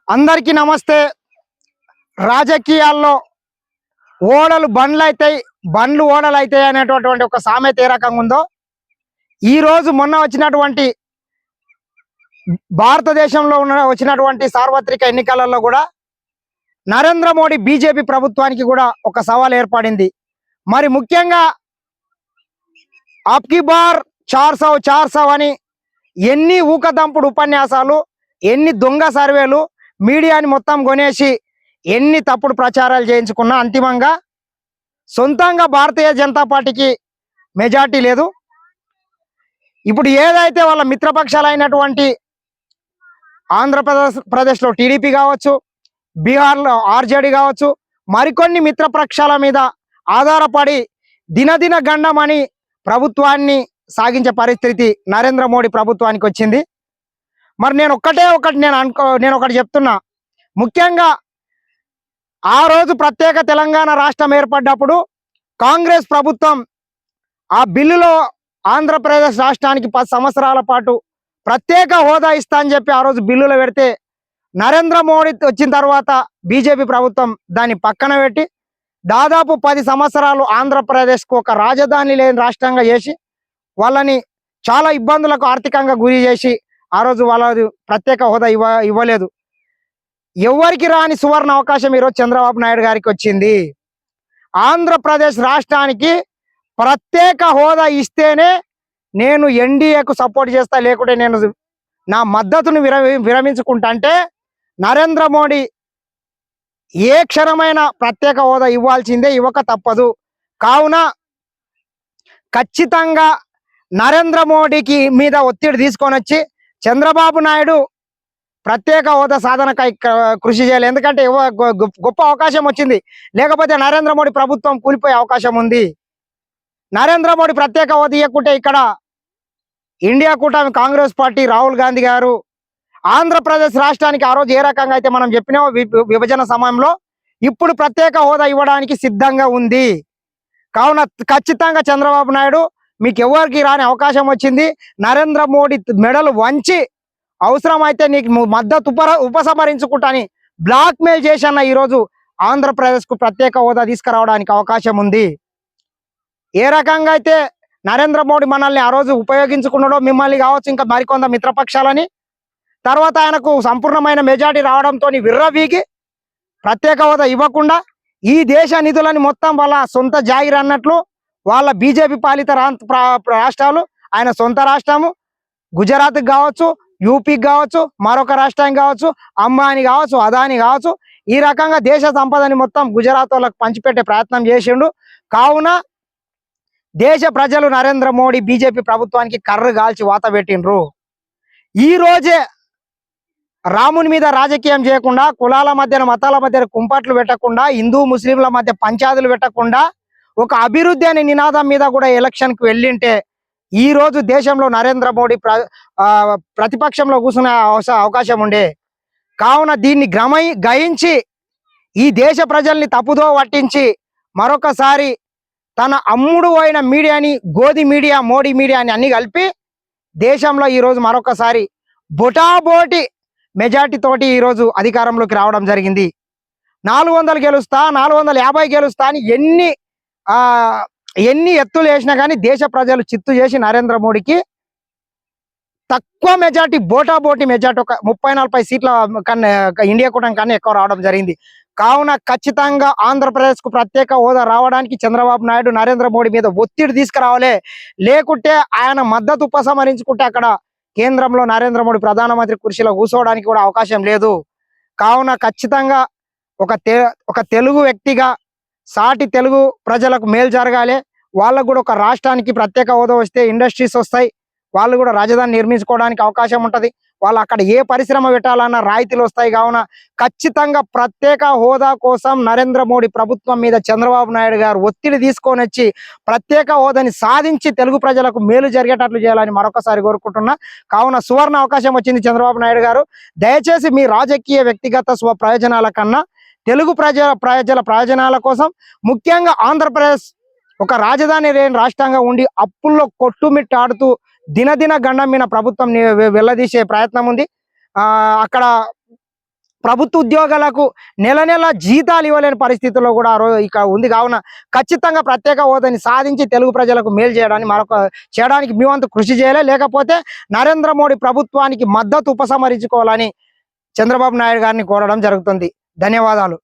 అందరికీ నమస్తే. రాజకీయాల్లో ఓడలు బండ్లైతాయి, బండ్లు ఓడలైతాయి అనేటటువంటి ఒక సామెత ఏ రకంగా ఉందో, ఈరోజు మొన్న వచ్చినటువంటి భారతదేశంలో వచ్చినటువంటి సార్వత్రిక ఎన్నికలలో కూడా నరేంద్ర మోడీ బీజేపీ ప్రభుత్వానికి కూడా ఒక సవాల్ ఏర్పడింది. మరి ముఖ్యంగా అబ్కి బార్ 400 అని ఎన్ని ఊకదంపుడు ఉపన్యాసాలు, ఎన్ని దొంగ సర్వేలు, మీడియాని మొత్తం కొనేసి ఎన్ని తప్పుడు ప్రచారాలు చేయించుకున్నా అంతిమంగా సొంతంగా భారతీయ జనతా పార్టీకి మెజార్టీ లేదు. ఇప్పుడు ఏదైతే వాళ్ళ మిత్రపక్షాలైనటువంటి ఆంధ్రప్రదేశ్లో టీడీపీ కావచ్చు, బీహార్లో ఆర్జేడీ కావచ్చు, మరికొన్ని మిత్రపక్షాల మీద ఆధారపడి దినదిన గండమని ప్రభుత్వాన్ని సాగించే పరిస్థితి నరేంద్ర మోడీ ప్రభుత్వానికి వచ్చింది. మరి నేను ఒకటి చెప్తున్నా. ముఖ్యంగా ఆ రోజు ప్రత్యేక తెలంగాణ రాష్ట్రం ఏర్పడ్డప్పుడు కాంగ్రెస్ ప్రభుత్వం ఆ బిల్లులో ఆంధ్రప్రదేశ్ రాష్ట్రానికి 10 సంవత్సరాల పాటు ప్రత్యేక హోదా ఇస్తా అని చెప్పి ఆ రోజు బిల్లులో పెడితే, నరేంద్ర మోడీ వచ్చిన తర్వాత బీజేపీ ప్రభుత్వం దాన్ని పక్కన పెట్టి దాదాపు 10 సంవత్సరాలు ఆంధ్రప్రదేశ్కు ఒక రాజధాని లేని రాష్ట్రంగా చేసి వాళ్ళని చాలా ఇబ్బందులకు ఆర్థికంగా గురి చేసి ఆ రోజు వాళ్ళ ప్రత్యేక హోదా ఇవ్వలేదు. ఎవరికి రాని సువర్ణ అవకాశం ఈరోజు చంద్రబాబు నాయుడు గారికి వచ్చింది. ఆంధ్రప్రదేశ్ రాష్ట్రానికి ప్రత్యేక హోదా ఇస్తేనే నేను ఎన్డీఏకు సపోర్ట్ చేస్తా, లేకుంటే నేను నా మద్దతును విరమించుకుంటా అంటే నరేంద్ర మోడీ ఏ క్షణమైన ప్రత్యేక హోదా ఇవ్వాల్సిందే, ఇవ్వక తప్పదు. కావున ఖచ్చితంగా నరేంద్ర మోడీకి మీద ఒత్తిడి తీసుకొని వచ్చి చంద్రబాబు నాయుడు ప్రత్యేక హోదా సాధనకై కృషి చేయాలి. ఎందుకంటే గొప్ప అవకాశం వచ్చింది, లేకపోతే నరేంద్ర మోడీ ప్రభుత్వం కూలిపోయే అవకాశం ఉంది. నరేంద్ర మోడీ ప్రత్యేక హోదా ఇవ్వకుంటే ఇక్కడ ఇండియా కూటమి కాంగ్రెస్ పార్టీ రాహుల్ గాంధీ గారు ఆంధ్రప్రదేశ్ రాష్ట్రానికి ఆ రోజు ఏ రకంగా అయితే మనం చెప్పినామో విభజన సమయంలో ఇప్పుడు ప్రత్యేక హోదా ఇవ్వడానికి సిద్ధంగా ఉంది. కావున ఖచ్చితంగా చంద్రబాబు నాయుడు మీకు ఎవరికి రాని అవకాశం వచ్చింది. నరేంద్ర మోడీ మెడలు వంచి అవసరమైతే నీకు మద్దతు ఉపసంహరించుకుంటాని బ్లాక్ మెయిల్ చేసిన ఈరోజు ఆంధ్రప్రదేశ్కు ప్రత్యేక హోదా తీసుకురావడానికి అవకాశం ఉంది. ఏ రకంగా అయితే నరేంద్ర మోడీ మనల్ని ఆ రోజు ఉపయోగించుకున్నాడో, మిమ్మల్ని కావచ్చు ఇంకా మరికొంత మిత్రపక్షాలని, తర్వాత ఆయనకు సంపూర్ణమైన మెజార్టీ రావడంతో విర్రవీగి ప్రత్యేక హోదా ఇవ్వకుండా ఈ దేశ నిధులని మొత్తం వాళ్ళ సొంత జాగిరి అన్నట్లు వాళ్ళ బీజేపీ పాలిత రాష్ట్రాలు, ఆయన సొంత రాష్ట్రము గుజరాత్కి కావచ్చు, యూపీకి కావచ్చు, మరొక రాష్ట్రానికి కావచ్చు, అంబానీ కావచ్చు, అదాని కావచ్చు, ఈ రకంగా దేశ సంపదని మొత్తం గుజరాత్ వాళ్ళకు పంచిపెట్టే ప్రయత్నం చేసిండు. కావున దేశ ప్రజలు నరేంద్ర మోడీ బీజేపీ ప్రభుత్వానికి కర్రు గాల్చి వాత పెట్టిండ్రు. ఈ రోజే రాముని మీద రాజకీయం చేయకుండా, కులాల మధ్యన మతాల మధ్యన కుంపట్లు పెట్టకుండా, హిందూ ముస్లింల మధ్య పంచాదులు పెట్టకుండా ఒక అభివృద్ధి అనే నినాదం మీద కూడా ఎలక్షన్కి వెళ్ళింటే ఈ రోజు దేశంలో నరేంద్ర మోడీ ప్రతిపక్షంలో కూర్చునే అవకాశం ఉండే. కావున దీన్ని గ్రహించి ఈ దేశ ప్రజల్ని తప్పుదో పట్టించి మరొకసారి తన అమ్ముడు అయిన మీడియాని, గోధి మీడియా, మోడీ మీడియాని అన్ని కలిపి దేశంలో ఈరోజు మరొకసారి బొటాబోటి మెజార్టీ తోటి ఈరోజు అధికారంలోకి రావడం జరిగింది. 400 గెలుస్తా, 450 గెలుస్తా అని ఎన్ని ఎత్తులు వేసినా కానీ దేశ ప్రజలు చిత్తు చేసి నరేంద్ర మోడీకి తక్కువ మెజార్టీ, బోటాబోటి మెజార్టీ, ఒక 30-40 సీట్ల కన్నా ఇండియా కూటమి కన్నా ఎక్కువ రావడం జరిగింది. కావున ఖచ్చితంగా ఆంధ్రప్రదేశ్కు ప్రత్యేక హోదా రావడానికి చంద్రబాబు నాయుడు నరేంద్ర మోడీ మీద ఒత్తిడి తీసుకురావాలి. లేకుంటే ఆయన మద్దతు ఉపసంహరించుకుంటే అక్కడ కేంద్రంలో నరేంద్ర మోడీ ప్రధానమంత్రి కుర్చీలో కూర్చోవడానికి కూడా అవకాశం లేదు. కావున ఖచ్చితంగా ఒక తెలుగు వ్యక్తిగా సాటి తెలుగు ప్రజలకు మేలు జరగాలి. వాళ్ళకు కూడా ఒక రాష్ట్రానికి ప్రత్యేక హోదా వస్తే ఇండస్ట్రీస్ వస్తాయి, వాళ్ళు కూడా రాజధాని నిర్మించుకోవడానికి అవకాశం ఉంటుంది, వాళ్ళు అక్కడ ఏ పరిశ్రమ పెట్టాలన్నా రాయితీలు వస్తాయి. కావున ఖచ్చితంగా ప్రత్యేక హోదా కోసం నరేంద్ర మోడీ ప్రభుత్వం మీద చంద్రబాబు నాయుడు గారు ఒత్తిడి తీసుకొని వచ్చి ప్రత్యేక హోదాని సాధించి తెలుగు ప్రజలకు మేలు జరిగేటట్లు చేయాలని మరొకసారి కోరుకుంటున్నా. కావున సువర్ణ అవకాశం వచ్చింది చంద్రబాబు నాయుడు గారు. దయచేసి మీ రాజకీయ వ్యక్తిగత స్వ ప్రయోజనాల కన్నా తెలుగు ప్రజల ప్రయోజనాల కోసం, ముఖ్యంగా ఆంధ్రప్రదేశ్ ఒక రాజధాని లేని రాష్ట్రంగా ఉండి అప్పుల్లో కొట్టుమిట్టాడుతూ దినదిన గండం మీద ప్రభుత్వం వెళ్ళదీసే ప్రయత్నం ఉంది. అక్కడ ప్రభుత్వ ఉద్యోగాలకు నెల నెల జీతాలు ఇవ్వలేని పరిస్థితుల్లో కూడా ఇక ఉంది. కావున ఖచ్చితంగా ప్రత్యేక హోదాని సాధించి తెలుగు ప్రజలకు మేలు చేయడానికి మీ వంతు కృషి చేయాలి. లేకపోతే నరేంద్ర మోడీ ప్రభుత్వానికి మద్దతు ఉపసంహరించుకోవాలని చంద్రబాబు నాయుడు గారిని కోరడం జరుగుతుంది. ధన్యవాదాలు.